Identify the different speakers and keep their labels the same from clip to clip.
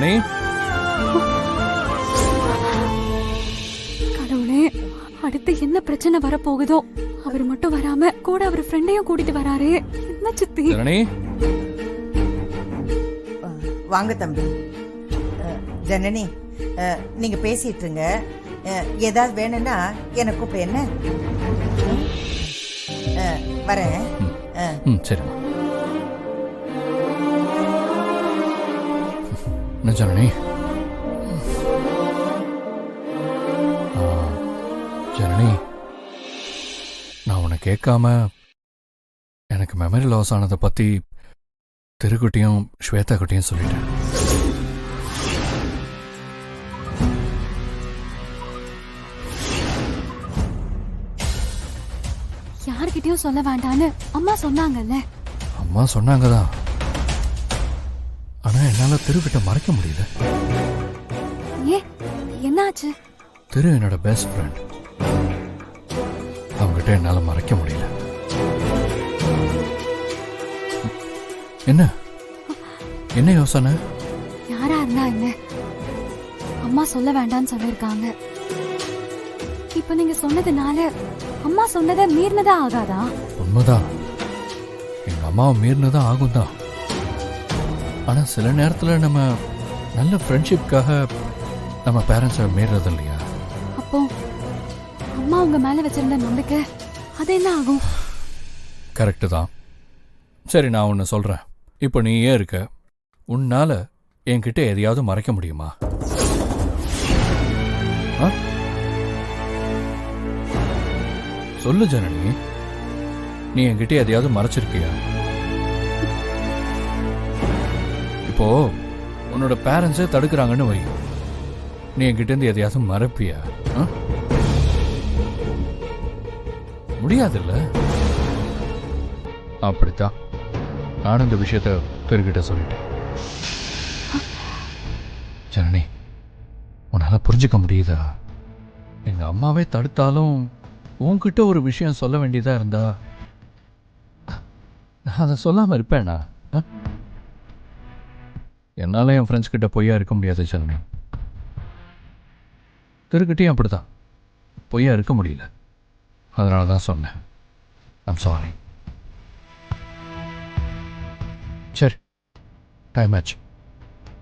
Speaker 1: ஜனனி,
Speaker 2: கடவுளே, அடுத்து என்ன பிரச்சனை வரப்போகுதோ? அவர் மட்டும் வராம கூட அவர் ஃப்ரெண்டையும் கூட்டிட்டு வராரே. என்ன சித்தி?
Speaker 1: ஜனனி.
Speaker 3: வாங்க தம்பி. ஜனனி, நீங்க பேசிட்டு இருங்க. ஏதாவது வேணும்னா எனக்கு கூப்பிடு. என்ன வரேன்.
Speaker 1: சரிம்மா. என்ன ஜனனி? ஜனனி, நான் உன்னை கேட்காம எனக்கு மெமரி லாஸ் ஆனதை பற்றி திருக்குட்டியும் ஸ்வேதா குட்டியும் சொல்லிட்டேன்.
Speaker 2: யார்கிட்டயும் சொல்ல வேண்டான்னு அம்மா சொன்னாங்கல்ல.
Speaker 1: அம்மா சொன்னாங்கதான், ஆனா என்னால திருக்கிட்ட மறைக்க முடியல.
Speaker 2: ஏ, என்னாச்சு?
Speaker 1: திரு என்னோட பெஸ்ட் ஃப்ரெண்ட், அவங்ககிட்ட என்னால மறைக்க முடியல. என்ன என்ன யோசனை?
Speaker 2: யாரா இருந்தா என்ன, அம்மா சொல்ல வேண்டாம்னு சொல்லிருக்காங்க. இப்ப நீங்க சொன்னதுனால அம்மா சொன்னதை மீறினதா ஆகாதா?
Speaker 1: உண்மைதான், எங்க அம்மாவை மீறினதான் ஆகும் தான். ஆனா சில நேரத்துல நம்ம நல்ல ஃப்ரெண்ட்ஷிப்காக நம்ம பேரண்ட்ஸை மீறது இல்லையா?
Speaker 2: அப்போ அம்மா உங்க மேல வச்சிருந்த நம்பிக்கை அது என்ன ஆகும்?
Speaker 1: கரெக்டு தான். சரி, நான் ஒன்று சொல்றேன். இப்போ நீ ஏன் இருக்க, உன்னால என்கிட்ட எதையாவது மறைக்க முடியுமா? சொல்லு ஜனனி, நீ என்கிட்ட எதையாவது மறைச்சிருக்கியா? இப்போ உன்னோட பேரண்ட்ஸே தடுக்கிறாங்கன்னு வை, நீ என்கிட்ட இருந்து எதையாவது மறைப்பியா? முடியாதுல்ல. அப்படித்தான் நானும் இந்த விஷயத்த பெருகிட்ட சொல்லிட்டேன். ஜனனி, உன்னால புரிஞ்சுக்க முடியுதா? எங்க அம்மாவே தடுத்தாலும் உன்கிட்ட ஒரு விஷயம் சொல்ல வேண்டியதா இருந்தா நான் அதை சொல்லாம இருப்பேனா? என்னால என் ஃப்ரெண்ட்ஸ் கிட்ட பொய்யா இருக்க முடியாது ஜனனி. திருக்கிட்டையும் அப்படிதான் பொய்யா இருக்க முடியல. அதனால தான் சொன்னேன். I'm sorry. சரி, டைம் ஆச்சு,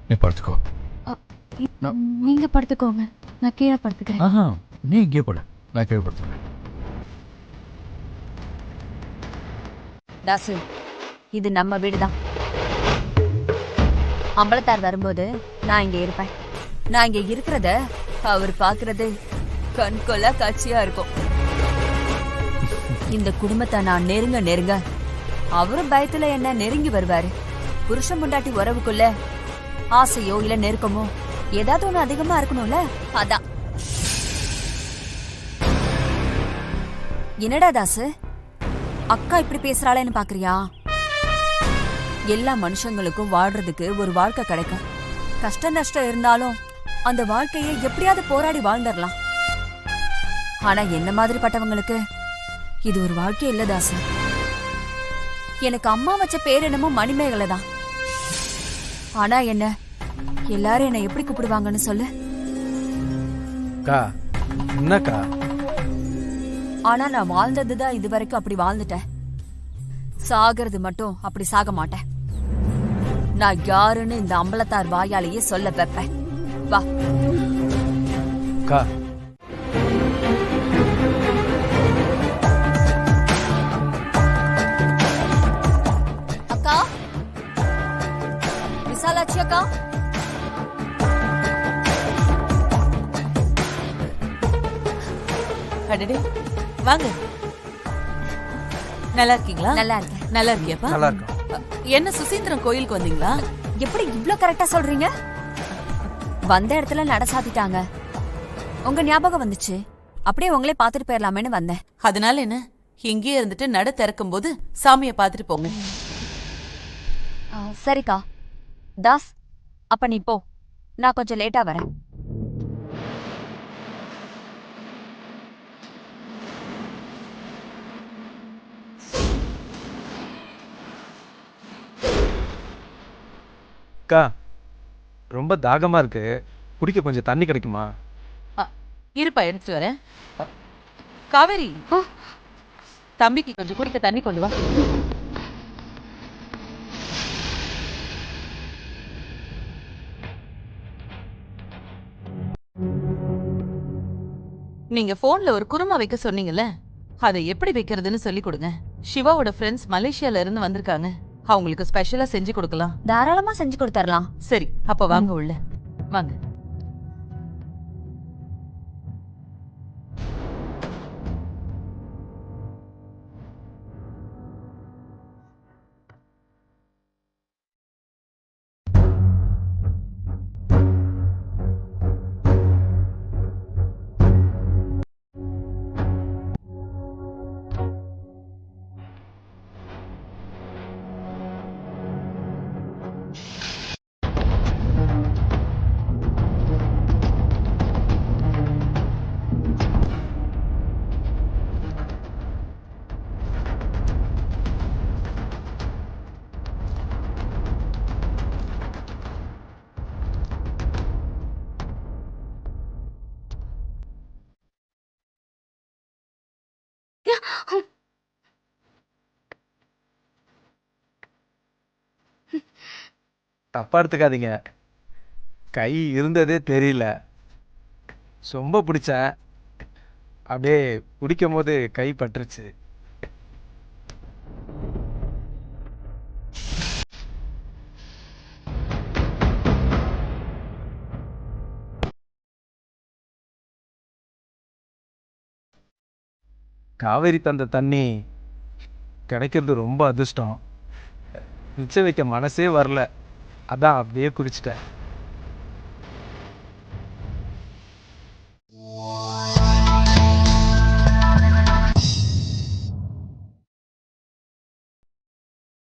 Speaker 1: நீ படுத்துக்கோ.
Speaker 2: நீங்க படுத்துக்கோங்க, நான் கீழே படுத்துக்கிறேன்.
Speaker 1: ஆஹா, நீ இங்கே படு, நான் கீழே படுத்துக்கிறேன்.
Speaker 4: தாசு, இது நம்ம வீடுதான். அம்பலத்தார் வரும்போது நான் இங்க இருப்பேன். நான் இங்க இருக்கிறத அவர் பாக்குறது கண்கொள்ளா காட்சியா இருக்கும். இந்த குடும்பத்தை நான் நெருங்க நெருங்க அவரும் பயத்துல என்ன நெருங்கி வருவாரு. புருஷன் முண்டாட்டி உறவுக்குள்ள ஆசையோ இல்ல நெருக்கமோ ஏதாவது ஒண்ணு அதிகமா இருக்கணும்ல, அதான். என்னடா தாசு, அக்கா இப்படி பேசுறாளேன்னு பாக்குறியா? எல்லா மனுஷங்களுக்கும் வாழ்றதுக்கு ஒரு வாழ்க்கை கிடைக்கும். கஷ்ட நஷ்டம் இருந்தாலும் அந்த வாழ்க்கையை எப்படியாவது போராடி வாழ்ந்துடலாம். ஆனா என்ன மாதிரி பட்டவங்களுக்கு இது ஒரு வாழ்க்கை இல்ல தாசு. எனக்கு அம்மா வச்ச பேர் என்னமோ மணிமேகலை தான். ஆனா என்ன எல்லாரும் என்ன எப்படி கூப்பிடுவாங்கன்னு சொல்லு.
Speaker 5: என்னக்கா?
Speaker 4: ஆனா நான் வாழ்ந்ததுதான் இது வரைக்கும் அப்படி வாழ்ந்துட்டேன். சாகிறது மட்டும் அப்படி சாக மாட்டேன். நான் யாருன்னு இந்த அம்பலத்தார் வாயாலேயே சொல்ல வைப்பேன். வா அக்கா. விசாலாட்சி அக்கா.
Speaker 6: அடடே, வாங்க. நல்லா இருக்கீங்களா?
Speaker 4: நல்லா இருக்கேன்.
Speaker 6: நல்லா இருக்கியாப்பா?
Speaker 5: நல்லா இருக்கும்.
Speaker 6: என்ன சுசீந்திரம் கோயிலுக்கு வந்தீங்களா?
Speaker 4: எப்படி இவ்ளோ கரெக்டா சொல்றீங்க? வந்த இடத்துல நட சாத்திட்டாங்க. உங்க ஞாபகம் வந்துச்சு, அப்படியே உங்களே பாத்துட்டு போயிடலாமேன்னு வந்தேன்.
Speaker 6: அதனால என்ன, இங்கேயே இருந்துட்டு நட திறக்கும் போது சாமிய பாத்துட்டு போங்க.
Speaker 4: சரிக்கா. தாஸ், அப்ப நீ போ, நான் கொஞ்சம் லேட்டா வரேன்.
Speaker 5: அக்கா, ரொம்ப தாகமாக இருக்கு, குடிக்க கொஞ்சம் தண்ணி கிடைக்குமா?
Speaker 6: இருப்பா எடுத்துட்டு வரேன். காவேரி, தம்பிக்கு கொஞ்சம் குடிக்க தண்ணி கொண்டு வா. நீங்க போன்ல ஒரு குருமா வைக்க சொன்னீங்கல்ல, அதை எப்படி வைக்கிறதுன்னு சொல்லி கொடுங்க. சிவாவோட ஃப்ரெண்ட்ஸ் மலேசியால இருந்து வந்திருக்காங்க, அவங்களுக்கு ஸ்பெஷலா செஞ்சு கொடுக்கலாம்.
Speaker 4: தாராளமா செஞ்சு கொடுத்துடலாம்.
Speaker 6: சரி, அப்ப வாங்க உள்ள வாங்க.
Speaker 5: தப்பாக எடுத்துக்காதீங்க, கை இருந்ததே தெரியல. சொம்ப பிடிச்சேன், அப்படியே குடிக்கும் போது கை பட்டுருச்சு. காவேரி தந்த தண்ணி கிடைக்கிறது ரொம்ப அதிர்ஷ்டம். மிச்சம் வைக்க மனசே வரல, அதான் அப்படியே குடிச்சிட்டேன்.